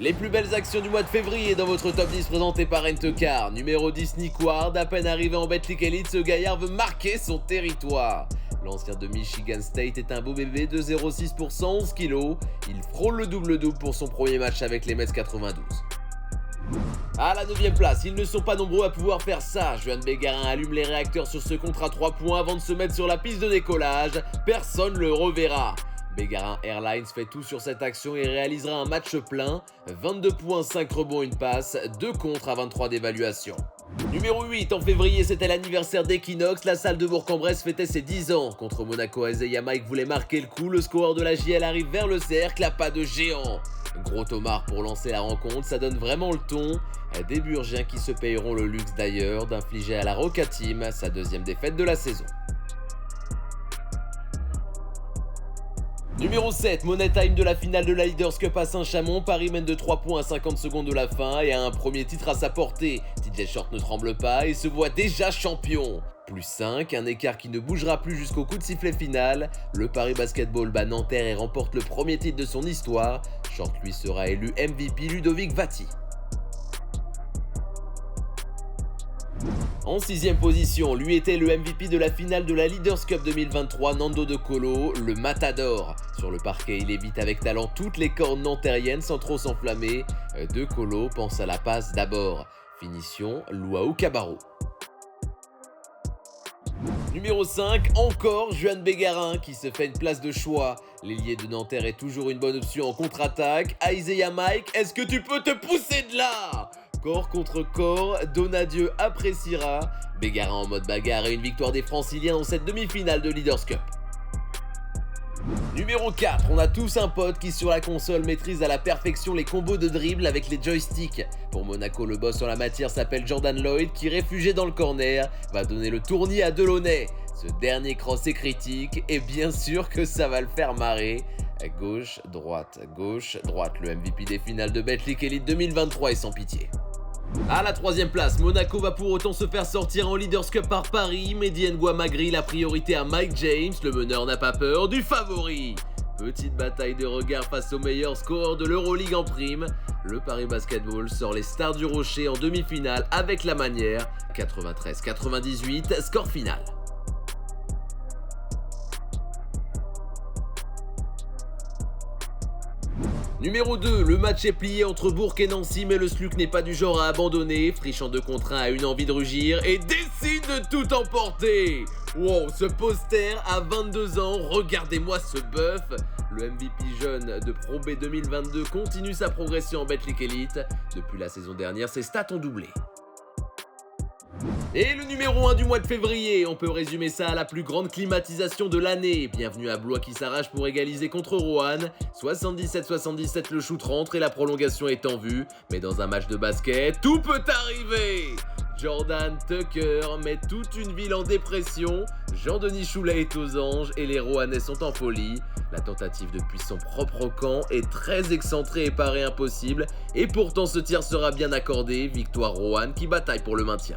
Les plus belles actions du mois de février dans votre top 10 présenté par Rentecar. Numéro 10, Nick Ward, à peine arrivé en Betclic Elite, ce gaillard veut marquer son territoire. L'ancien de Michigan State est un beau bébé de 0,6 pour 111 kg. Il frôle le double-double pour son premier match avec les Mets 92. À la 9ème place, ils ne sont pas nombreux à pouvoir faire ça. Juan Bégarin allume les réacteurs sur ce contre à 3 points avant de se mettre sur la piste de décollage. Personne le reverra. Bégarin Airlines fait tout sur cette action et réalisera un match plein. 22 points, 5 rebonds, une passe, 2 contres à 23 d'évaluation. Numéro 8, en février, c'était l'anniversaire d'Equinox. La salle de Bourg-en-Bresse fêtait ses 10 ans. Contre Monaco, Isaiah Mike voulait marquer le coup. Le scoreur de la JL arrive vers le cercle, à pas de géant. Gros Tomard pour lancer la rencontre, ça donne vraiment le ton. Des Burgiens qui se payeront le luxe d'ailleurs d'infliger à la Roca Team sa deuxième défaite de la saison. Numéro 7, Money Time de la finale de la Leaders Cup à Saint-Chamond. Paris mène de 3 points à 50 secondes de la fin et a un premier titre à sa portée. TJ Short ne tremble pas et se voit déjà champion. Plus 5, un écart qui ne bougera plus jusqu'au coup de sifflet final. Le Paris Basketball bat Nanterre et remporte le premier titre de son histoire. Short lui sera élu MVP Ludovic Vati. En 6ème position, lui était le MVP de la finale de la Leaders Cup 2023, Nando De Colo, le Matador. Sur le parquet, il évite avec talent toutes les cornes nantériennes sans trop s'enflammer. De Colo pense à la passe d'abord. Finition, Luau Cabarro. Numéro 5, encore Juan Bégarin qui se fait une place de choix. L'ailier de Nanterre est toujours une bonne option en contre-attaque. Isaiah Mike, est-ce que tu peux te pousser de là ? Corps contre corps, Donadieu appréciera. Bégarin en mode bagarre et une victoire des Franciliens dans cette demi-finale de Leaders Cup. Numéro 4, on a tous un pote qui sur la console maîtrise à la perfection les combos de dribble avec les joysticks. Pour Monaco, le boss en la matière s'appelle Jordan Lloyd qui, réfugié dans le corner, va donner le tournis à Delaunay. Ce dernier cross est critique et bien sûr que ça va le faire marrer. Gauche, droite, le MVP des finales de Betclic Elite 2023 est sans pitié. À la 3ème place, Monaco va pour autant se faire sortir en Leaders Cup par Paris. Mehdi Ngouamagri, la priorité à Mike James, le meneur n'a pas peur du favori. Petite bataille de regard face au meilleur scoreur de l'Euroleague en prime. Le Paris Basketball sort les Stars du Rocher en demi-finale avec la manière. 93-98, score final. Numéro 2, le match est plié entre Bourg et Nancy, mais le SLUC n'est pas du genre à abandonner. Frisch en 2 contre 1 a une envie de rugir et décide de tout emporter. Wow, ce poster à 22 ans, regardez-moi ce bœuf. Le MVP jeune de Pro B 2022 continue sa progression en Betclic Elite. Depuis la saison dernière, ses stats ont doublé. Et le numéro 1 du mois de février, on peut résumer ça à la plus grande climatisation de l'année. Bienvenue à Blois qui s'arrache pour égaliser contre Roanne. 77-77, le shoot rentre et la prolongation est en vue. Mais dans un match de basket, tout peut arriver. Jordan Tucker met toute une ville en dépression. Jean-Denis Choulet est aux anges et les Roannais sont en folie. La tentative depuis son propre camp est très excentrée et paraît impossible. Et pourtant ce tir sera bien accordé. Victoire Roanne qui bataille pour le maintien.